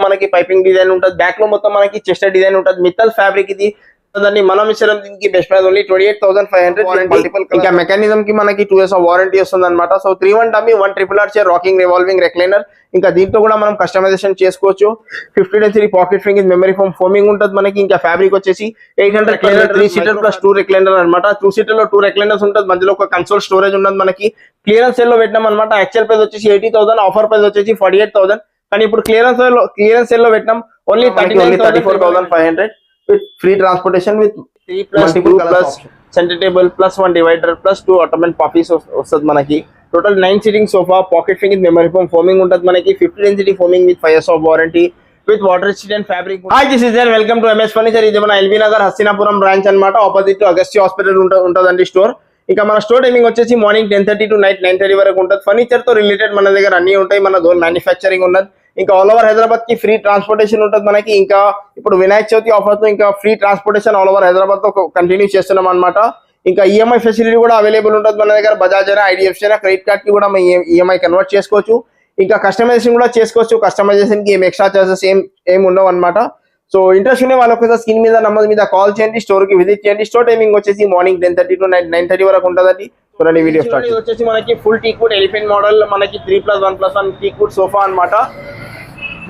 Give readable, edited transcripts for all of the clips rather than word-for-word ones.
మనకి piping design ఉంటుంది, back లో మొత్తం మనకి చెస్ట్ డిజైన్ ఉంటుంది, మిత్తల్ ఫ్యాబ్రిక్ ఇది దాన్ని మనం ఇచ్చడం దీనికి బెస్ట్ ప్రైస్ ఓన్లీ 28,500 మల్టిపుల్. ఇంకా మెకానిజం కి మనకి 2 years వారంటీ వస్తుంది అనమాట. సో 3-1 dummy 1 RRR chair rocking revolving recliner. ఇంకా దీంట్లో కూడా మనం కస్టమైజేషన్ చేసుకోవచ్చు. 50 density pocket spring memory foam foaming ఉంటుంది మనకి. ఇంకా ఫ్యాబ్రిక్ వచ్చేసి 800 రెక్లైనర్ 3 సీటర్ ప్లస్ 2 రెక్లైనర్ అనమాట. 2 సీటర్ లో 2 రెక్లైనర్స్ ఉంటుంది, మధ్యలో ఒక కన్సోల్ స్టోరేజ్ ఉంటుంది మనకి. క్లియరెన్స్ సేల్ లో పెట్టినాం అనమాట. యాక్చువల్ ప్రైస్ వచ్చేసి 80,000, ఆఫర్ ప్రైస్ వచ్చేసి 48,000. కానీ ఇప్పుడు క్లియరెన్స్ సేల్ లో పెట్టినాం only 34,500 with free transportation with 3 multiple plus center table plus 1 divider plus 2 ottoman puppies వస్తుంది మనకి. Total 9 sitting sofa, pocket frame with memory foam foaming ఉంటుంది మనకి. 50 density foaming with 5 years of warranty with water resistant fabric. Hi, this is there. Welcome to MS Furniture. ఇది మన LB Nagar Hastinapuram branch అన్నమాట. Opposite to Agastya hospital ఉంటుందండి store. ఇక మన store timing వచ్చేసి morning 10:30 to night 9:30 వరకు ఉంటుంది. ఫర్నిచర్ తో రిలేటెడ్ మన దగ్గర అన్ని ఉంటాయి. మన జోన్ మ్యానుఫ్యాక్చరింగ్ ఉన్నది. ఇంకా ఆల్ ఓవర్ హైదరాబాద్ కి ఫ్రీ ట్రాన్స్పోర్టేషన్ ఉంటుంది మనకి. ఇంకా ఇప్పుడు వినాయక చవితి ఆఫర్ తో ఇంకా free transportation all over Hyderabad తో కంటిన్యూ చేస్తున్నాం అనమాట. ఇంకా ఈఎంఐ ఫెసిలిటీ కూడా అవైలబుల్ ఉంటుంది మన దగ్గర. బజాజ్ అయినా, ఐడిఎఫ్సి అయినా, క్రెడిట్ కార్డ్ కి కూడా మనం ఈఎంఐ కన్వర్ట్ చేసుకోవచ్చు. ఇంకా కస్టమైజేషన్ కూడా చేసుకోవచ్చు. కస్టమైజేషన్ కి ఏం ఎక్స్ట్రా చార్జెస్ ఏం ఉండవు అనమాట. సో ఇంట్రెస్ట్ ఉండే వాళ్ళ ఒకసారి స్క్రీన్ మీద నంబర్ మీద కాల్ చేయండి, స్టోర్ కి విజిట్ చేయండి. స్టోర్ టైమింగ్ వచ్చేసి మార్నింగ్ 10:30 to నైట్ 9:30 వరకు ఉంటుందండి. చూడండి వీడియో స్టార్ట్. వచ్చేసి మనకి ఫుల్ టీక్వుడ్ ఎలిఫెంట్ మోడల్ మనకి 3+1+1 టీక్వుడ్ సోఫా అనమాట.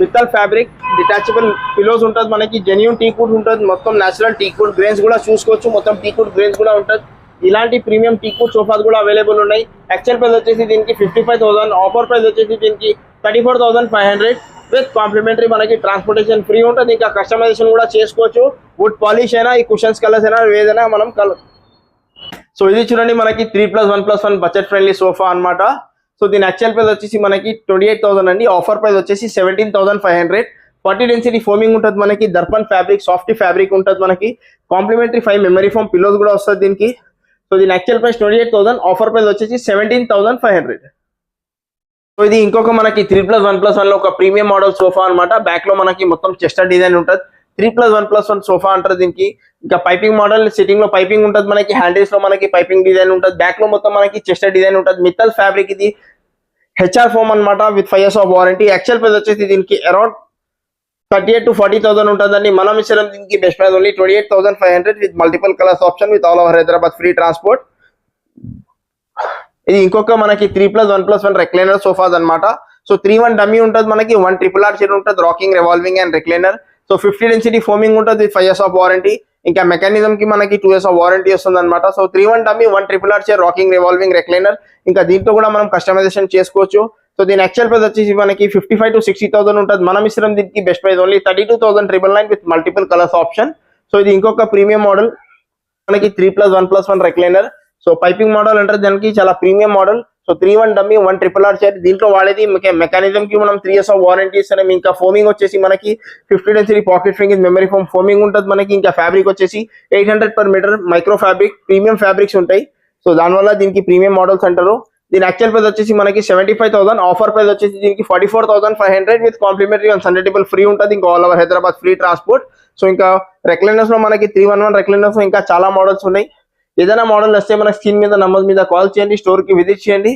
మిత్తల్ ఫ్యాబ్రిక్, డిటాచబుల్ పిలోస్ ఉంటుంది మనకి. జెన్యూన్ టీక్వుడ్ ఉంటుంది, మొత్తం నేచురల్ టీక్వుడ్. గ్రెయిన్స్ కూడా చూసుకోవచ్చు, మొత్తం టీక్వుడ్ గ్రెయిన్స్ కూడా ఉంటుంది. ఇలాంటి ప్రీమియం టీక్వుడ్ సోఫాస్ కూడా అవైలబుల్ ఉన్నాయి. యాక్చువల్ ప్రైస్ వచ్చేసి దీనికి 55,000, ఆఫర్ ప్రైస్ వచ్చేసి దీనికి 34,500 విత్ కాంప్లిమెంటరీ మనకి ట్రాన్స్పోర్టేషన్ ఫ్రీ ఉంటుంది. ఇంకా కస్టమైజేషన్ కూడా చేసుకోవచ్చు. వుడ్ పాలిష్ అయినా, ఈ కుషన్స్ కలర్స్ అయినా ఏదైనా మనం సో ఇది చూడండి మనకి 3+1+1 బడ్జెట్ ఫ్రెండ్లీ సోఫా అనమాట. సో దీని యాక్చువల్ ప్రైస్ వచ్చేసి మనకి 28,000 అండి, ఆఫర్ ప్రైస్ వచ్చేసి 17,500. 40 డెన్సిటీ ఫోమింగ్ ఉంటుంది మనకి. దర్పన్ ఫ్యాబ్రిక్, సాఫ్ట్ ఫ్యాబ్రిక్ ఉంటుంది మనకి. కాంప్లిమెంటరీ 5 మెమరీ ఫోమ్ పిల్లోస్ కూడా వస్తుంది దీనికి. సో దీని యాక్చువల్ ప్రైస్ 28,000, ఆఫర్ ప్రైస్ వచ్చేసి 17,500. సో ఇది ఇంకొక మనకి 3+1+1 లో ఒక ప్రీమియం మోడల్ సోఫా అనమాట. బ్యాక్ లో మనకి మొత్తం చెస్టర్ డిజైన్ ఉంటుంది. 3+1+1 సోఫా అంటారు దీనికి. ఇంకా పైపింగ్ మోడల్, సిట్టింగ్ లో పైపింగ్ ఉంటుంది మనకి. హ్యాండిల్స్ లో మనకి పైపింగ్ డిజైన్ ఉంటుంది. బ్యాక్ లో మొత్తం మనకి చెస్టర్ డిజైన్ ఉంటుంది. మిత్తల్ ఫ్యాబ్రిక్ ఇది హెచ్ఆర్ ఫోమ్ అనమాట with 5 years of warranty. Actual price వచ్చేసి దీనికి అరౌండ్ 38,000 to 40,000 ఉంటుందండి. మనం ఇచ్చడం దీనికి best price only 28,500 with multiple colours option with all over Hyderabad free transport. ఇది ఇంకొక మనకి 3+1+1 రెక్లైనర్ సోఫాస్ అనమాట. సో 3-1 డమ్మీ ఉంటుంది మనకి. 1 RRR చైర్ ఉంటుంది, rocking revolving and recliner. So 50 density foaming ఉంటుంది విత్ 5 years of వారంటీ. ఇంకా మెకానిజం కి మనకి 2 years of వారంటీ వస్తుంది అనమాట. సో 3-1 dummy 1 RRR chair rocking revolving recliner. ఇంకా దీంట్లో కూడా మనం కస్టమైజేషన్ చేసుకోవచ్చు. సో దీని యాక్చువల్ ప్రైస్ వచ్చేసి మనకి 55,000 to 60,000 ఉంటుంది. మనం ఇష్టం దీనికి best price only 32,999 with multiple colours option. So ఇది ఇంకొక ప్రీమియం మోడల్ మనకి 3+1+1 రెక్లైనర్. సో పైపింగ్ మోడల్ అంటారు దానికి, చాలా premium model. So 3-1 dummy 1 RRR chair. దీంట్లో వాడేది మెకానిజం కి మనం 3 years of వారంటీ ఇస్తున్నాం. ఇంకా ఫోమింగ్ వచ్చేసి మనకి 50 density pocket spring memory foam foaming ఉంటుంది మనకి. ఇంకా ఫ్యాబ్రిక్ వచ్చేసి 800 per meter micro fabric, premium fabrics ఉంటాయి. సో దానివల్ల దీనికి ప్రీమియం మోడల్స్ అంటారు. దీని యాక్చువల్ ప్రైస్ వచ్చేసి మనకి 75,000, ఆఫర్ ప్రైస్ వచ్చేసి దీనికి 44,500 with complimentary and Sunday table free ఉంటుంది. ఇంకా all over Hyderabad free transport. So ఇంకా రెక్లైనర్స్ లో మనకి 3-1-1 రెక్లైనర్స్ ఇంకా చాలా మోడల్స్ ఉన్నాయి. ఏదైనా మోడల్ వస్తే మన స్క్రీన్ మీద నంబర్ మీద కాల్ చేయండి, స్టోర్ కి విజిట్ చేయండి.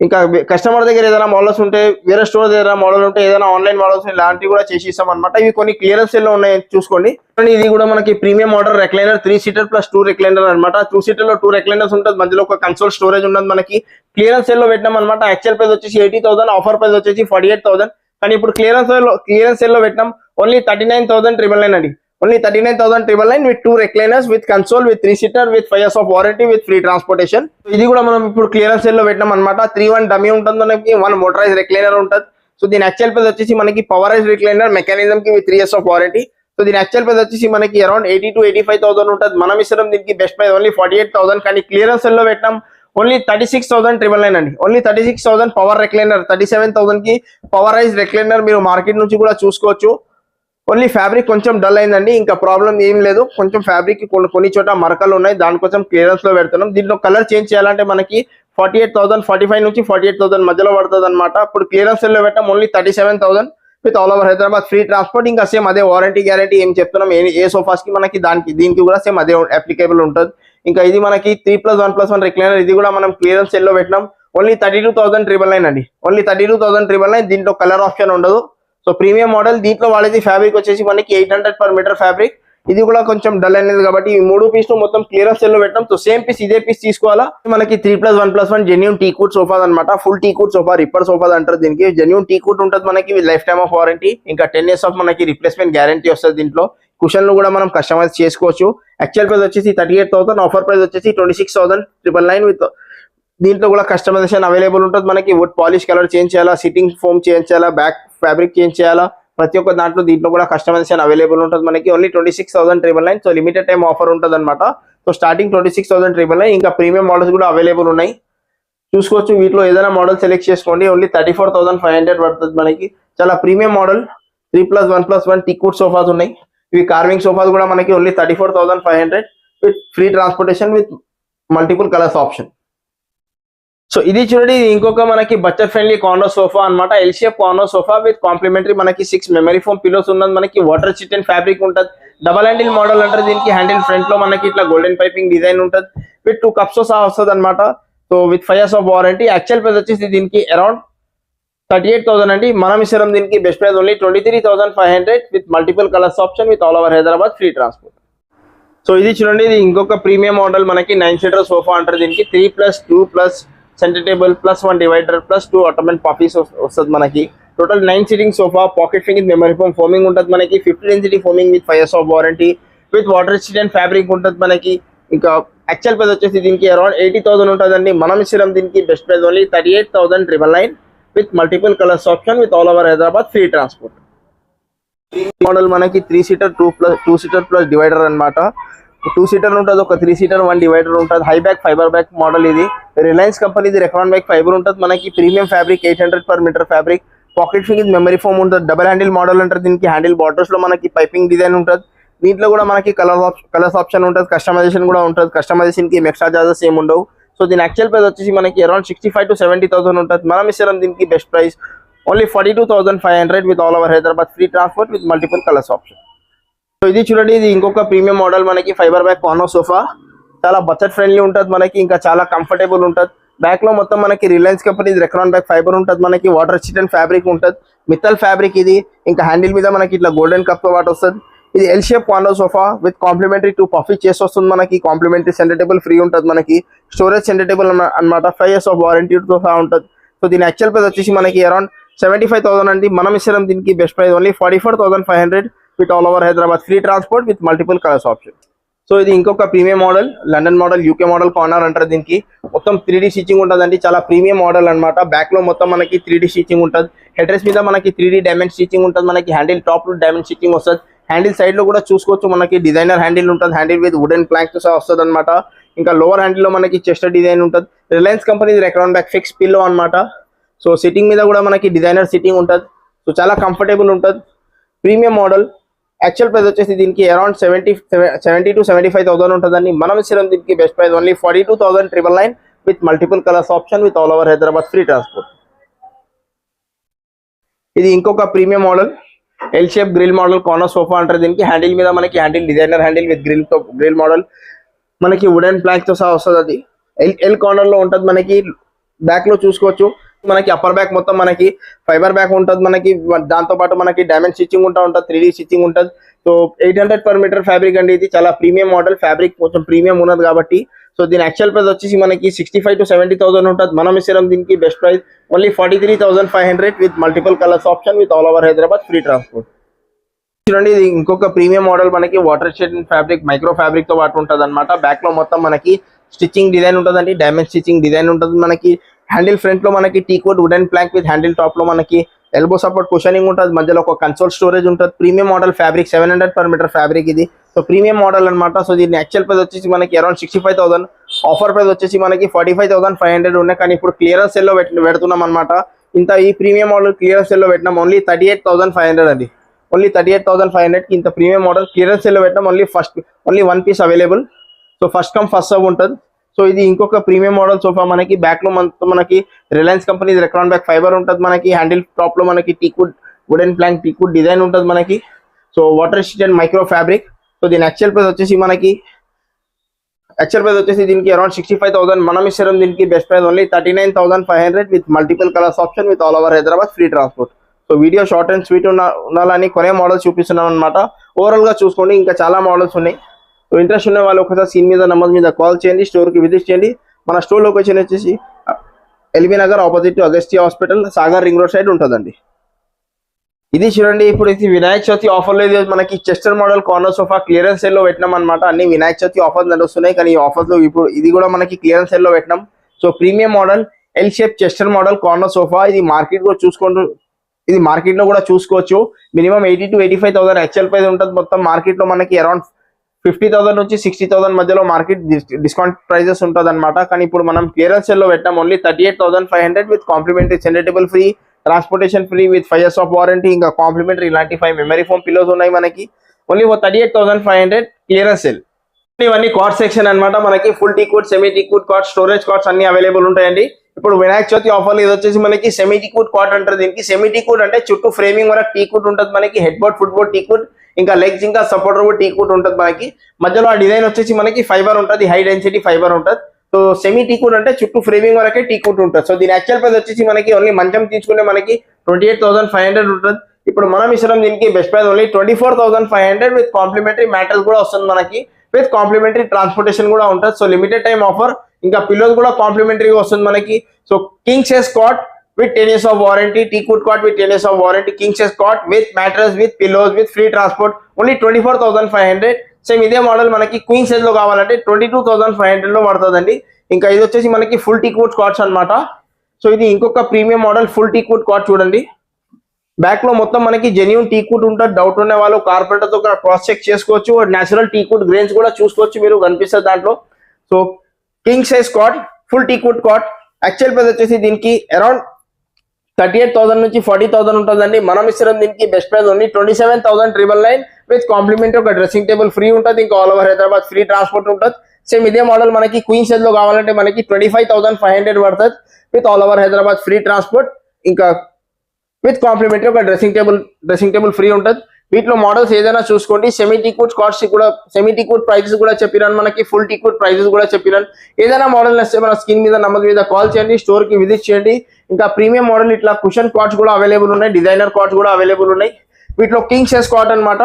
ఇంకా కస్టమర్ దగ్గర ఏదైనా మోడల్స్ ఉంటే, వేరే స్టోర్ దగ్గర మోడల్ ఉంటే, ఏదైనా ఆన్లైన్ మోడల్స్ ఇలాంటివి కూడా చేసి ఇస్తాం అనమాట. ఇవి కొన్ని క్లియరెన్స్ లో ఉన్నాయి చూసుకోండి. ఇది కూడా మనకి premium model recliner 3 seater plus 2 recliner అనమాట. 2 సీటర్ లో 2 రెక్లైనర్స్ ఉంటుంది, మధ్యలో ఒక కన్సోల్ స్టోరేజ్ ఉంటుంది మనకి. క్లియరెన్స్ లో పెట్టినాం అనమాట. యాక్చువల్ ప్రైస్ వచ్చేసి 80,000, ఆఫర్ ప్రైస్ వచ్చేసి 48,000. కానీ ఇప్పుడు క్లియరెన్స్ లో పెట్టినాం ఓన్లీ 39,999 అండి. Only 39,999 with 2 recliners with console with 3 seater with 5 years of warranty with free transportation. ఇది కూడా మనం ఇప్పుడు క్లియరెన్స్ సేల్ లో పెట్టినాం అనమాట. 3-1 డమ్మీ ఉంటుంది మనకి. 1 మోటరైజ్ రెక్లైనర్ ఉంటుంది. సో దీని యాక్చువల్ ప్రైస్ వచ్చేసి మనకి పవరైజ్ రెక్లైనర్ మెకానిజం కి with 3 years of warranty. So దీని యాక్చువల్ ప్రైస్ వచ్చేసి మనకి అరౌండ్ 80,000 to 85,000 ఉంటుంది. మనం ఇస్తాం దీనికి బెస్ట్ ప్రైస్ ఓన్లీ 48,000. కానీ క్లియరెన్స్ సేల్ లో పెట్టినాం ఓన్లీ 36,999 అండి. Only 36,000 power recliner. 37,000 కి పవరైజ్ రెక్లైనర్ మీరు మార్కెట్ నుంచి కూడా చూసుకోవచ్చు. ఓన్లీ ఫ్యాబ్రిక్ కొంచెం డల్ అయిందండి, ఇంకా ప్రాబ్లం ఏం లేదు. కొంచెం ఫ్యాబ్రిక్ కొన్ని చోట మరకలు ఉన్నాయి, దానికోసం క్లియరెన్స్ లో పెడుతున్నాం. దీంట్లో కలర్ చేంజ్ చేయాలంటే మనకి 48,000, 45 నుంచి 48,000 మధ్యలో పడుతుంది అనమాట. ఇప్పుడు క్లియరెన్స్ లో పెట్టాం only 37,000 with all over Hyderabad free transport. ఇంకా సేమ్ అదే వారంటీ గ్యారంటీ ఏం చెప్తున్నాం ఏ సోఫాస్ కి మనకి దీనికి కూడా సేమ్ అదే అప్లికేబుల్ ఉంటుంది. ఇంకా ఇది మనకి 3+1+1 రెక్లైనర్. ఇది కూడా మనం క్లియరెన్స్ లో పెట్టినాం ఓన్లీ 32,999 అండి. ఓన్లీ 32,999. దీంట్లో కలర్ ఆప్షన్ ఉండదు. సో ప్రీమియం మోడల్ దీంట్లో వాడేది ఫ్యాబ్రిక్ వచ్చేసి మనకి 800 per meter ఫ్యాబ్రిక్. ఇది కూడా కొంచెం డల్ అనేది కాబట్టి ఈ 3 పీస్ మొత్తం క్లియరెన్స్ సెల్ లో పెట్టాం. సో సేమ్ పీస్ ఇదే పీస్ తీసుకోవాలా. మనకి 3+1+1 జెన్యూన్ టీకూట్ సోఫా అనమాట. ఫుల్ టీకూట్ సోఫా, రిప్పర్ సోఫా అంటారు దీనికి. జెన్యూన్ టీకూట్ ఉంటుంది మనకి with lifetime of warranty. ఇంకా 10 years ఆఫ్ మనకి రిప్లేస్మెంట్ గ్యారంటీ వస్తుంది. దీంట్లో కుషన్లు కూడా మనం కస్టమైజ్ చేసుకోవచ్చు. యాక్చువల్ ప్రైస్ వచ్చేసి 38,000, ఆఫర్ ప్రైస్ వచ్చేసి 26,999 విత్ దీంట్లో కూడా కస్టమైజేషన్ అవైలబుల్ ఉంటుంది మనకి. వుడ్ పాలిష్ కలర్ చేంజ్ చేయాలా, సిట్టింగ్ ఫోమ్ చేంజ్ చేయాలా, బ్యాక్ ఫ్యాబ్రిక్ చేంజ్ చేయాలా, ప్రతి ఒక్క దీంట్లో కూడా కస్టమైజేషన్ అవైలబుల్ ఉంటుంది మనకి. Only 26,999. So limited time offer ఉంటుంది అనమాట. So starting 26,999. ఇంకా ప్రీమియం మోడల్స్ కూడా అవైలబుల్ ఉన్నాయి, చూసుకోవచ్చు. వీటిలో ఏదైనా మోడల్ సెలెక్ట్ చేసుకోండి. ఓన్లీ 34,500 పడుతుంది మనకి. చాలా ప్రీమియం మోడల్ 3+1+1 టీకూట్ సోఫాస్ ఉన్నాయి. ఇవి కార్వింగ్ సోఫాస్ కూడా మనకి only 34,500 with free transportation with multiple colours option. So ఇది చూడండి, ఇది ఇంకొక మనకి బడ్జెట్ ఫ్రెండ్లీ కార్నర్ సోఫా అన్నమాట. L shape corner sofa with complimentary మనకి 6 మెమరీ ఫోమ్ పిలోస్ ఉన్నది మనకి. వాటర్ చిటెన్ ఫ్యాబ్రిక్ ఉంటుంది. డబల్ హ్యాండిల్ మోడల్ అంటారు దీనికి. హ్యాండిల్ ఫ్రంట్ లో మనకి ఇట్లా గోల్డెన్ పైపింగ్ డిజైన్ ఉంటుంది విత్ 2 cups తో సహా వస్తుంది అనమాట. So with 5 years of warranty. Actual price వచ్చేసి దీనికి అరౌండ్ 38,000 అండి. మనం ఇస్తాం దీనికి best price only 23,500 with multiple colours option with all over Hyderabad free transport. So ఇది చూడండి, ఇది ఇంకొక ప్రీమియం మోడల్ మనకి 9-seater సోఫా అంటారు దీనికి. 3+2+ సెంటర్ టేబుల్ +1 డివైడర్ +2 ఆటోమేట్ పాపీస్ వస్తుంది మనకి. Total 9 seating sofa. Pocket ఫింగ్ memory foam foaming ఉంటుంది మనకి. 50 density foaming with 5 years of warranty with water resistant fabric ఉంటుంది మనకి. ఇంకా యాక్చువల్ ప్రైస్ వచ్చేసి దీనికి అరౌండ్ 80,000 ఉంటుందండి. మనం ఇస్తాం దీనికి best price only 38,999 with multiple colours option with all over Hyderabad free transport. Model మనకి 3-seater 2-seater ప్లస్ డివైడర్ అనమాట. 2-seater ఉంటుంది, ఒక 3-seater 1 డివైడర్ ఉంటుంది. High back fibre back model ఇది. రిలయన్స్ కంపెనీది రెక్రాన్ బ్యాక్ ఫైబర్ ఉంటుంది మనకి. Premium fabric 800 per meter fabric. Pocket ఫింగ్ memory foam ఉంటుంది. డబల్ హ్యాండిల్ మోడల్ అంటారు దీనికి. హ్యాండిల్ బార్డర్స్ లో మనకి పైపింగ్ డిజైన్ ఉంటుంది. దీంట్లో కూడా మనకి కలర్స్ ఆప్షన్ ఉంటుంది. కస్టమైజేషన్ కూడా ఉంటుంది. కస్టమైజేషన్ కి ఎక్స్ట్రా చార్జెస్ ఏమి ఉండవు. సో దీని యాక్చువల్ ప్రైస్ వచ్చేసి మనకి అరౌండ్ 65,000 to 70,000 ఉంటుంది. మనం ఇస్తాం దీనికి best price only 42,500 with all over Hyderabad free transport with multiple colours option. So ఇది చూడండి, ఇది ఇంకొక ప్రీమియం మోడల్ మనకి. Fibre back corner sofa. చాలా బడ్జెట్ ఫ్రెండ్లీ ఉంటుంది మనకి. ఇంకా చాలా కంఫర్టబుల్ ఉంటుంది. బ్యాక్ లో మొత్తం మనకి Reliance company Recron back fibre ఉంటుంది మనకి. వాటర్ రెసిస్టెంట్ ఫ్యాబ్రిక్ ఉంటుంది. మిత్తల్ ఫ్యాబ్రిక్ ఇది. ఇంకా హ్యాండిల్ మీద మనకి ఇట్లా గోల్డెన్ కప్ తో పాటు వస్తుంది. ఇది L shape corner sofa with complimentary 2 puffy chairs వస్తుంది మనకి. కాంప్లిమెంటరీ సెంటర్ టేబుల్ ఫ్రీ ఉంటుంది మనకి. స్టోరేజ్ సెంటర్ టేబుల్ అనమాట. 5 years ఆఫ్ వారంటీతో సహా ఉంటుంది. సో దీని యాక్చువల్ ప్రైస్ వచ్చేసి మనకి అరౌండ్ 75,000 అండి. మనం ఇస్తాం దీనికి best price only 44,500 with all over Hyderabad free transport with multiple colours option. So ఇది ఇంకొక premium model, London model, UK model corner అంటారు దీనికి. మొత్తం 3D స్టిచింగ్ ఉంటుందండి. చాలా ప్రీమియం మోడల్ అనమాట. బ్యాక్ లో మొత్తం మనకి 3D స్టిచింగ్ ఉంటుంది. హెడ్రెస్ మీద మనకి 3D డైమండ్ స్టిచింగ్ ఉంటుంది మనకి. హ్యాండిల్ టాప్ లో డైమండ్ స్టిచింగ్ వస్తుంది. హ్యాండిల్ సైడ్ లో కూడా చూసుకోవచ్చు మనకి డిజైనర్ హ్యాండిల్ ఉంటుంది. హ్యాండిల్ విత్ వుడెన్ ప్లాంక్ తో సహా వస్తుంది అనమాట. ఇంకా లోవర్ హ్యాండిల్ లో మనకి చెస్టర్ డిజైన్ ఉంటుంది. Reliance company Recron back fix pillow అనమాట. సో సిట్టింగ్ మీద కూడా మనకి డిజైనర్ సిట్టింగ్ ఉంటుంది. సో చాలా కంఫర్టబుల్ ఉంటుంది. Premium model. యాక్చువల్ ప్రైస్ వచ్చేసి దీనికి అరౌండ్ 70 to 75,000 ఉంటుందండి. మనం ఇస్తాం దీనికి best price only 42,999 with multiple colours option with all over Hyderabad free transport. ఇది ఇంకొక premium model, L shape grill model corner sofa అంటారు దీనికి. హ్యాండిల్ మీద మనకి handle designer handle with grill model మనకి వుడెన్ ప్లాంక్ తో సహా వస్తుంది. అది ఎల్ కార్నర్ లో ఉంటుంది మనకి. బ్యాక్ లో చూసుకోవచ్చు మనకి అప్పర్ బ్యాక్ మొత్తం మనకి ఫైబర్ బ్యాక్ ఉంటుంది మనకి. దాంతో పాటు మనకి డైమండ్ స్టిచ్చింగ్ ఉంటుంది. 3D స్టిచ్చింగ్ ఉంటుంది. సో 800 per meter ఫ్యాబ్రిక్ అండి. ఇది చాలా ప్రీమియం మోడల్. ఫ్యాబ్రిక్ కొంచెం ప్రీమియం ఉన్నది కాబట్టి. సో దీని యాక్చువల్ ప్రైస్ వచ్చేసి మనకి 65,000 to 70,000 ఉంటుంది. మనం ఇస్తాం దీనికి best price only 43,500 with multiple colours option with all over Hyderabad free transport. చూడండి, ఇది ఇంకొక ప్రీమియం మోడల్ మనకి. Water shed fabric micro fabric తో పాటు ఉంటుంది అనమాట. బ్యాక్ లో మొత్తం మనకి స్టిచ్చింగ్ డిజైన్ ఉంటుందండి. డైమండ్ స్టిచ్చింగ్ డిజైన్ ఉంటుంది మనకి. హ్యాండిల్ ఫ్రంట్ లో మనకి teakwood wooden plank with handle top లో మనకి ఎల్బో సపోర్ట్ కుషనింగ్ ఉంటుంది. మధ్యలో ఒక కన్సోల్ స్టోరేజ్ ఉంటుంది. Premium model fabric 700 per meter fabric ఇది. సో ప్రీమియం మోడల్ అనమాట. సో దీని యాక్చువల్ ప్రైస్ వచ్చేసి మనకి అరౌండ్ 65,000. ఆఫర్ ప్రైస్ వచ్చేసి మనకి 45,500 ఉన్నాయి. కానీ ఇప్పుడు క్లియరెన్స్ సెల్ లో పెడుతున్నాం అనమాట. ఇంత ఈ ప్రీమియం మోడల్ క్లియరెన్స్ సెల్ లో పెట్టినాం ఓన్లీ 38,500 అండి. ఓన్లీ 38,500 కి ఇంత ప్రీమియం మోడల్ క్లియరెన్స్ సెల్ లో పెట్టినాం. Only 1 piece available. So first come first serve ఉంటుంది. సో ఇది ఇంకొక ప్రీమియం మోడల్ సోఫా మనకి. బ్యాక్ లో మనకి Reliance company Recron back fibre ఉంటుంది మనకి. హ్యాండిల్ టాప్ లో మనకి టీకుడ్ వుడెన్ ప్లాంక్ టీకుడ్ డిజైన్ ఉంటుంది మనకి. So water resistant micro fabric. So దీని యాక్చువల్ ప్రైస్ వచ్చేసి మనకి దీనికి అరౌండ్ 65,000. మనం ఇస్తాం దీనికి best price only 39,500 with multiple colours option with all over Hyderabad free transport. So video short and sweet ఉండాలని కొనే మోడల్స్ చూపిస్తున్నాం అనమాట. ఓవరాల్ గా చూసుకోండి, ఇంకా చాలా మోడల్స్ ఉన్నాయి. సో ఇంట్రెస్ట్ ఉన్న వాళ్ళు ఒకసారి స్క్రీన్ మీద నంబర్ మీద కాల్ చేయండి, స్టోర్ కి విజిట్ చేయండి. మన స్టోర్ లొకేషన్ వచ్చేసి LB Nagar opposite Agastya hospital, Sagar ring road side ఉంటుందండి. ఇది చూడండి, ఇప్పుడు ఇది వినాయక చవితి ఆఫర్ లో ఇది మనకి Chester model corner sofa clearance sale లో పెట్టినాం అనమాట. అన్ని వినాయక చవితి ఆఫర్స్ నడుస్తున్నాయి, కానీ ఈ ఆఫర్స్ లో ఇప్పుడు ఇది కూడా మనకి క్లియరెన్స్ సేల్ లో పెట్టినాం. So premium model L shape Chester model corner sofa, ఇది మార్కెట్ లో చూసుకోండి, ఇది మార్కెట్ లో కూడా చూసుకోవచ్చు. మినిమం 80 to 85,000 హెచ్ఎల్ ప్రైస్ ఉంటుంది. మొత్తం మార్కెట్ లో మనకి అరౌండ్ 50,000 నుంచి 60,000 మధ్యలో మార్కెట్ డిస్కౌంట్ ప్రైజెస్ ఉంటుంది అనమాట. కానీ ఇప్పుడు మనం క్లియరెన్స్ సేల్ లో పెట్టాం only 38,500 with complimentary centre table free, transportation free with 5 years of warranty, ఇంకా కాంప్లిమెంటరీ ఇలాంటి 5 మెమరీ ఫోమ్ పిల్లోస్ ఉన్నాయి మనకి. Only 38,500 clearance sale. ఇవన్నీ కార్డ్ సెక్షన్ అన్నమాట. మనకి full teakwood, semi teakwood cot, storage cots అన్ని అవైలబుల్ ఉంటాయండి. ఇప్పుడు వినాయక చవితి ఆఫర్ ఇది వచ్చేసి మనకి సెమీ టీ కుడ్ కార్డ్ అంటారు దీనికి. సెమీ టీ కుడ్ అంటే చుట్టూ ఫ్రేమింగ్ వరకు టీ కుడ్ ఉంటుంది మనకి, head board, foot board tea could, ఇంకా లెగ్స్ ఇంకా సపోర్టర్ కూడా టీ కుడ్ ఉంటుంది మనకి. మధ్యలో ఆ డిజైన్ వచ్చేసి మనకి ఫైబర్ ఉంటుంది, హై డెన్సిటీ ఫైబర్ ఉంటుంది. సో సెమీ టీ కుడ్ అంటే చుట్టూ ఫ్రేమింగ్ వరకే టీ కుడ్ ఉంటుంది. సో దీని యాక్చువల్ ప్రైస్ వచ్చేసి మనకి ఓన్లీ మంచం తీసుకుంటే మనకి 28,500 ఉంటుంది. ఇప్పుడు మనం ఇష్టం దీనికి best price only 24,500 with complimentary mattress కూడా వస్తుంది మనకి, విత్ కాంప్లిమెంటరీ ట్రాన్స్పోర్టేషన్ కూడా ఉంటుంది. సో లిమిటెడ్ టైం ఆఫర్, ఇంకా పిల్లోస్ కూడా కాంప్లిమెంటరీగా వస్తుంది మనకి. So king size cot with 10 years of warranty, teakwood cot with 10 years of warranty, king size cot with mattress, with pillows, with free transport, only 24,500. Same ఇదే model మనకి queen size లో కావాలంటే 22,500 లో పడుతుందండి. ఇంకా ఇది వచ్చేసి మనకి ఫుల్ టీక్వుడ్ కాట్స్ అన్నమాట. సో ఇది ఇంకొక premium model full teakwood cot చూడండి. బ్యాక్ లో మొత్తం మనకి జెన్యూన్ టీక్వుడ్ ఉంటుంది. డౌట్ ఉన్న వాళ్ళు కార్పెంటర్ తో క్రాస్ చెక్ చేసుకోవచ్చు. నేచురల్ టీక్వుడ్ గ్రెయిన్స్ కూడా చూసుకోవచ్చు, మీరు కనిపిస్తుంది దాంట్లో. So king size cot, full teakwood cot, actual price వచ్చేసి దీనికి అరౌండ్ 38,000 నుంచి 40,000 ఉంటుందండి. మనం ఇస్తున్నాం దీనికి best price only 27,999 with complimentary ఒక డ్రెస్సింగ్ టేబుల్ ఫ్రీ ఉంటుంది, ఇంకా all over Hyderabad free transport ఉంటుంది. సేమ్ ఇదే మోడల్ మనకి క్వీన్ సైజ్ లో కావాలంటే మనకి 25,500 పడుతుంది with all over Hyderabad free transport, ఇంకా విత్ కాంప్లిమెంటరీ ఒక డ్రెస్సింగ్ టేబుల్ ఫ్రీ ఉంటుంది. వీటిలో మోడల్స్ ఏదైనా చూసుకోండి. సెమీ టీక్వుడ్ కాస్ట్ కూడా, సెమీ టీక్వుడ్ ప్రైజెస్ కూడా చెప్పినాను మనకి, ఫుల్ టీక్వుడ్ ప్రైజెస్ కూడా చెప్పినాను. ఏదైనా మోడల్ నచ్చితే మన స్క్రీన్ మీద నంబర్ మీద కాల్ చేయండి, స్టోర్ కి విజిట్ చేయండి. ఇంకా ప్రీమియం మోడల్ ఇట్లా కుషన్ కార్డ్స్ కూడా అవైలబుల్ ఉన్నాయి, డిజైనర్ కార్డ్స్ కూడా అవైలబుల్ ఉన్నాయి. వీటిలో కింగ్ సైజ్ కార్డ్ అనమాట.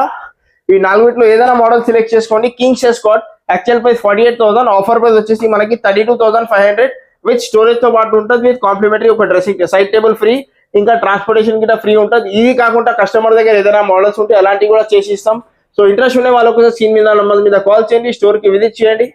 ఈ నాలుగిట్లో ఏదైనా మోడల్ సెలెక్ట్ చేసుకోండి. King size cot actual price 48,000, offer price వచ్చేసి మనకి 32,500 విత్ స్టోరేజ్ తో పాటు ఉంటుంది, విత్ కాంప్లిమెంటరీ ఒక డ్రెస్సింగ్ సైడ్ టేబుల్ ఫ్రీ, ఇంకా ట్రాన్స్పోర్టేషన్ కింద ఫ్రీ ఉంటుంది. ఇది కాకుండా కస్టమర్ దగ్గర ఏదైనా మోడల్స్ ఉంటే అలాంటివి కూడా చేసి ఇస్తాం. సో ఇంట్రెస్ట్ ఉండే వాళ్ళకు స్క్రీన్ మీద నంబర్ మీద కాల్ చేయండి, స్టోర్ కి విజిట్ చేయండి.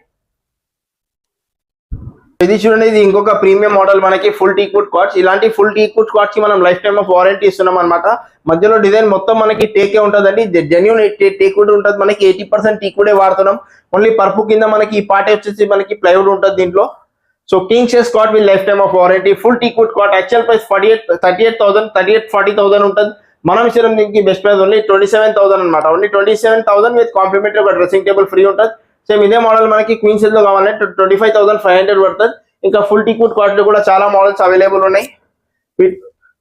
ఇది చూడండి, ఇది ఇంకొక ప్రీమియం మోడల్ మనకి ఫుల్ టీక్వుడ్ కార్డ్స్. ఇలాంటి ఫుల్ టీక్వుడ్ కార్డ్స్ కి మనం లైఫ్ టైమ్ ఆఫ్ వారంటీ ఇస్తున్నాం అనమాట. మధ్యలో డిజైన్ మొత్తం మనకి టేకే ఉంటుందండి, జెన్యూన్ టేక్వుడ్ ఉంటుంది మనకి. 80% టీక్వుడే వాడుతున్నాం. ఓన్లీ పర్పు కింద మనకి ఈ పార్ట్ వచ్చేసి మనకి ప్లైవుడ్ ఉంటుంది దీంట్లో. So king size cot with lifetime of warranty, full teakwood cot. Actual price 40,000 ఉంటుంది. మనం ఇచ్చిన దీనికి బెస్ట్ ప్రైస్ ఓన్లీ 27,000 అనమాట. ఓన్లీ 27,000 విత్ కాంప్లిమెంటరీ ఒక డ్రెస్సింగ్ టేబుల్ ఫ్రీ ఉంటుంది. సేమ్ ఇదే మోడల్ మనకి క్వీన్ సైజ్ లో కావాలంటే 25,500 పడుతుంది. ఇంకా ఫుల్ టీక్వుడ్ కాట్ లో కూడా చాలా మోడల్స్ అవైలబుల్ ఉన్నాయి.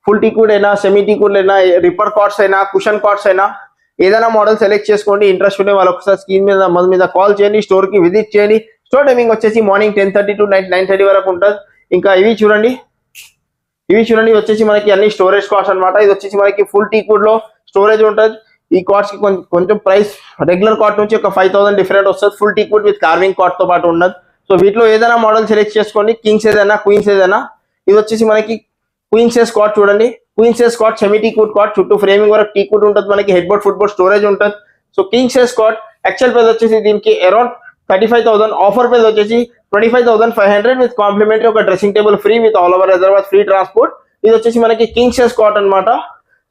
ఫుల్ టీక్వుడ్ అయినా, సెమీ టీక్వుడ్ అయినా, రిప్పర్ కార్డ్స్ అయినా, కుషన్ కార్డ్స్ అయినా ఏదైనా మోడల్ సెలెక్ట్ చేసుకోండి. ఇంట్రెస్ట్ ఉంటే వాళ్ళు ఒకసారి స్క్రీన్ మీద కాల్ చేయండి, స్టోర్ కి విజిట్ చేయండి. స్టోర్ టైమింగ్ వచ్చేసి మార్నింగ్ 10:30 to నైట్ 9:30 వరకు ఉంటుంది. ఇంకా ఇవి చూడండి, వచ్చేసి మనకి అన్ని స్టోరేజ్ కార్డ్స్ అనమాట. ఇది వచ్చేసి మనకి ఫుల్ టీక్వుడ్ లో స్టోరేజ్ ఉంటుంది. ఈ కార్డ్స్ కి కొంచెం ప్రైస్ రెగ్యులర్ కార్డ్ నుంచి ఒక 5,000 డిఫరెంట్ వస్తుంది. Full teakwood with carving cot తో పాటు ఉన్నది. సో వీటిలో ఏదైనా మోడల్ సెలెక్ట్ చేసుకోండి. కింగ్ సైజ్ అయినా, క్వీన్ సైజ్ అయినా. ఇది వచ్చేసి మనకి క్వీన్ సైజ్ కార్డ్ చూడండి. Queen size cot, semi teakwood cot, చుట్టూ ఫ్రేమింగ్ వరకు టీక్వుడ్ ఉంటుంది మనకి, head board, foot board storage ఉంటుంది. So king size cot actual price వచ్చేసి దీనికి అరౌండ్ 35,000, ఆఫర్ ప్రైస్ వచ్చేసి 25,500 విత్ కాంప్లిమెంటరీ ఒక dressing table free, with all over Hyderabad free transport. ఇది వచ్చేసి మనకి కింగ్ సైజ్ కాట్ అనమాట.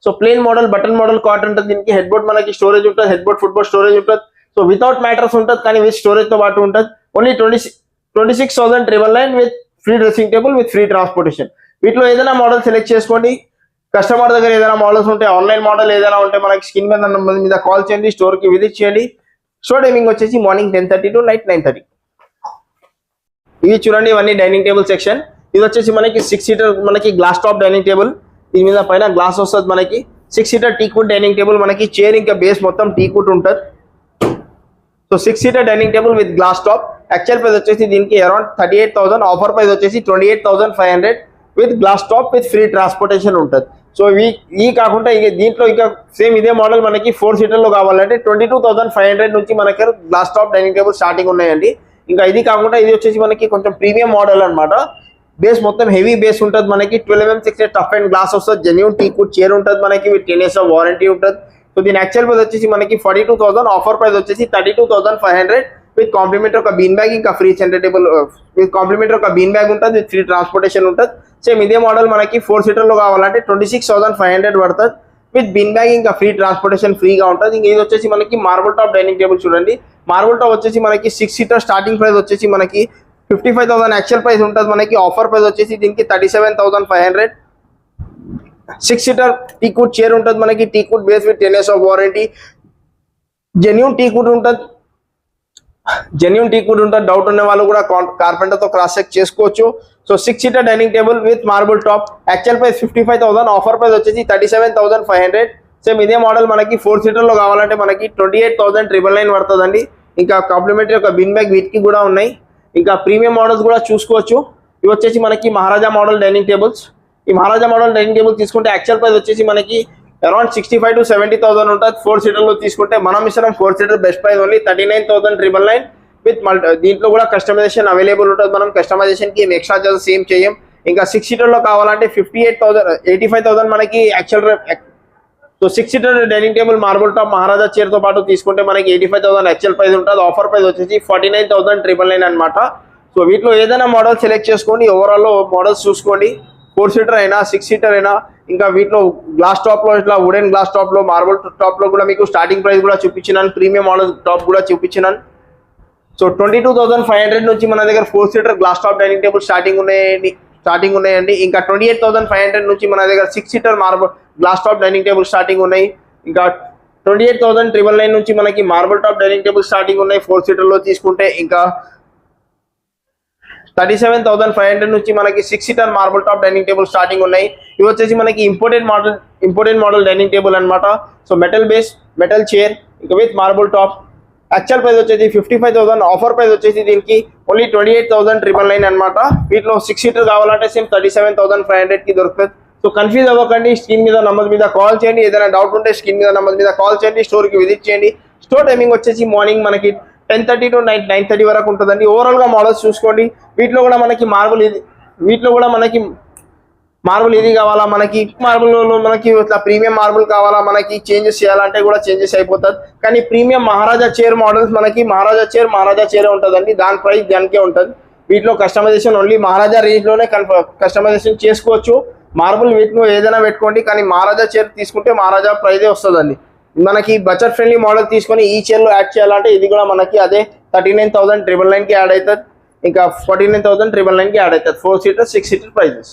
So plain model, button model cot ఉంటుంది. దీనికి హెడ్ బోర్డ్ మనకి స్టోరేజ్ ఉంటుంది, head board, foot board storage ఉంటుంది. సో వితౌట్ మ్యాటర్స్ ఉంటుంది, కానీ విత్ స్టోరేజ్ తో పాటు ఉంటుంది. Only 26,999 with free dressing table with free transportation. వీటిలో ఏదైనా మోడల్ సెలెక్ట్ చేసుకోండి. కస్టమర్ దగ్గర ఏదైనా మోడల్స్ ఉంటే, ఆన్లైన్ మోడల్ ఏదైనా ఉంటే మనకి స్క్రీన్ మీద కాల్ చేయండి, స్టోర్ కి విజిట్ చేయండి. స్టోర్ టైమింగ్ వచ్చేసి మార్నింగ్ 10:30 to నైట్ 9:30. ఇవి చూడండి, ఇవన్నీ డైనింగ్ టేబుల్ సెక్షన్. ఇది వచ్చేసి మనకి 6 సీటర్ మనకి గ్లాస్ టాప్ డైనింగ్ టేబుల్. దీని మీద పైన గ్లాస్ వస్తుంది మనకి. 6 సీటర్ టీక్వుడ్ డైనింగ్ టేబుల్ మనకి. చైర్ ఇంకా బేస్ మొత్తం టీక్వుడ్ ఉంటుంది. So 6 seater dining table with glass top. Actual price వచ్చేసి దీనికి అరౌండ్ 38,000, ఆఫర్ ప్రైస్ వచ్చేసి 28,500 with glass top with free transportation ఉంటుంది. సో ఈ కాకుండా ఇక దీంట్లో ఇంకా సేమ్ ఇదే మోడల్ మనకి 4 సీటర్లో కావాలంటే 22,500 నుంచి మనకి glass top dining table starting ఉన్నాయండి. ఇంకా ఇది కాకుండా ఇది వచ్చేసి మనకి కొంచెం ప్రీమియం మోడల్ అన్నమాట. బేస్ మొత్తం హెవీ బేస్ ఉంటుంది మనకి 12mm టఫ్ అండ్ గ్లాస్ వస్తుంది. జెన్యూన్ టీక్వుడ్ చైర్ ఉంటుంది మనకి విత్ 10 years వారంటీ ఉంటుంది. సో దీని యాక్చువల్ ప్రైస్ వచ్చేసి మనకి 42,000, ఆఫర్ ప్రైస్ వచ్చేసి 32,500 విత్ కాంప్లిమెంటరీ ఒక బీన్ బ్యాగ్ ఇంకా free centre table with complimentary ఒక బీన్ బ్యాగ్ ఉంటుంది విత్ ఫ్రీ ట్రాన్స్పోర్టేషన్ ఉంటుంది. సేమ్ ఇదే మోడల్ మనకి 4 సీటర్లో కావాలంటే 26,500 పడుతుంది విత్ బిన్ బ్యాగ్ ఇంకా ఫ్రీ ట్రాన్స్పోర్టేషన్ ఫ్రీగా ఉంటుంది. ఇంకా ఇది వచ్చేసి మనకి మార్బుల్ టాప్ డైనింగ్ టేబుల్ చూడండి. మార్బుల్ టాప్ వచ్చేసి మనకి 6 సీటర్ స్టార్టింగ్ ప్రైస్ వచ్చేసి మనకి 55,000 యాక్చువల్ ప్రైస్ ఉంటుంది మనకి. ఆఫర్ ప్రైస్ వచ్చేసి దీనికి 37,500. 6 సీటర్ టీక్వుడ్ చైర్ ఉంటుంది మనకి. Teakwood base with 10 years warranty. Genuine teakwood ఉంటుంది. డౌట్ ఉన్న వాళ్ళు కూడా కార్పెంటర్ తో క్రాస్ చెక్ చేసుకోవచ్చు. So 6 seater dining table with marble top actual price 55,000, offer price వచ్చేసి 37,500. సేమ్ ఇదే మోడల్ మనకి 4 సీటర్లో కావాలంటే మనకి 28,999 పడుతుందండి. ఇంకా కాంప్లిమెంటరీ ఒక బిన్ బ్యాగ్ వీటికి కూడా ఉన్నాయి. ఇంకా ప్రీమియం మోడల్స్ కూడా చూసుకోవచ్చు. ఇవి వచ్చేసి మనకి మహారాజా మోడల్ డైనింగ్ టేబుల్స్. ఈ మహారాజా మోడల్ డైనింగ్ టేబుల్ తీసుకుంటే యాక్చువల్ ప్రైస్ వచ్చేసి మనకి అరౌండ్ 65,000 to 70,000 ఉంటుంది. 4 సీటర్లో తీసుకుంటే మనం ఇస్తున్నాం 4 seater best price only 39,999 with దీంట్లో కూడా కస్టమైజేషన్ అవైలబుల్ ఉంటుంది. మనం కస్టమైజేషన్ కి ఎక్స్ట్రా చార్జెస్ సేమ్ చేయం. ఇంకా 6 సీటర్లో కావాలంటే 85,000 మనకి actual. So 6 seater dining table marble top Maharaja chair తో పాటు తీసుకుంటే మనకి 85,000 యాక్చువల్ ప్రైస్ ఉంటుంది. ఆఫర్ ప్రైస్ వచ్చేసి 49,999 అనమాట. సో వీటిలో ఏదైనా మోడల్ సెలెక్ట్ చేసుకోండి. ఓవరాల్ మోడల్స్ చూసుకోండి. 4 సీటర్ అయినా 6 సీటర్ అయినా. ఇంకా వీటిలో గ్లాస్ టాప్ లో ఇట్లా వుడెన్ గ్లాస్ టాప్ లో మార్బుల్ టాప్ లో కూడా మీకు స్టార్టింగ్ ప్రైస్ కూడా చూపించినాను. ప్రీమియం మోడల్ టాప్ కూడా చూపించినాను. సో 22,500 నుంచి మన దగ్గర 4 seater glass top dining table starting ఉన్నాయండి. ఇంకా 28,500 నుంచి మన దగ్గర 6 seater marble glass top dining table starting ఉన్నాయి. ఇంకా 28,999 నుంచి మనకి marble top dining table starting ఉన్నాయి 4 సీటర్లో తీసుకుంటే. ఇంకా 37,500 నుంచి మనకి 6 seater marble top dining table starting ఉన్నాయి. ఇవి వచ్చేసి మనకి ఇంపోర్టెడ్ మోడల్ డైనింగ్ టేబుల్ అనమాట. So metal base metal chair ఇంకా with marble top. Actual price వచ్చేసి 55,000, ఆఫర్ ప్రైస్ వచ్చేసి దీనికి ఓన్లీ 28,999 అనమాట. వీటిలో 6 సీటర్ కావాలంటే సేమ్ 37,500 కి దొరుకుతుంది. సో కన్ఫ్యూజ్ అవ్వకండి. స్క్రీన్ మీద నంబర్ మీద కాల్ చేయండి. ఏదైనా డౌట్ ఉంటే స్క్రీన్ మీద నంబర్ మీద కాల్ చేయండి. స్టోర్కి విజిట్ చేయండి. స్టోర్ టైమింగ్ వచ్చేసి మార్నింగ్ మనకి 10:30 to 9:30 వరకు ఉంటుందండి. ఓవరాల్ గా మోడల్స్ చూసుకోండి. వీటిలో కూడా మనకి మార్బుల్ ఇది కావాలా, మనకి మార్బుల్ మనకి ఇట్లా ప్రీమియం మార్బుల్ కావాలా, మనకి చేంజెస్ చేయాలంటే కూడా చేంజెస్ అయిపోతుంది. కానీ ప్రీమియం మహారాజా చైర్ మోడల్స్ మనకి మహారాజా చైర్ ఉంటుందండి. దాని ప్రైస్ దానికే ఉంటుంది. వీటిలో కస్టమైజేషన్ ఓన్లీ మహారాజా రేంజ్ లోనే కస్టమైజేషన్ చేసుకోవచ్చు. మార్బుల్ వీటిలో ఏదైనా పెట్టుకోండి. కానీ మహారాజా చైర్ తీసుకుంటే మహారాజా ప్రైజే వస్తుందండి. మనకి బడ్జెట్ ఫ్రెండ్లీ మోడల్ తీసుకొని ఈ చైర్లో యాడ్ చేయాలంటే ఇది కూడా మనకి అదే 39,999 కి యాడ్ అవుతుంది. ఇంకా 49,999 కి యాడ్ అవుతుంది. 4 సీటర్ 6 సీటర్ ప్రైజెస్.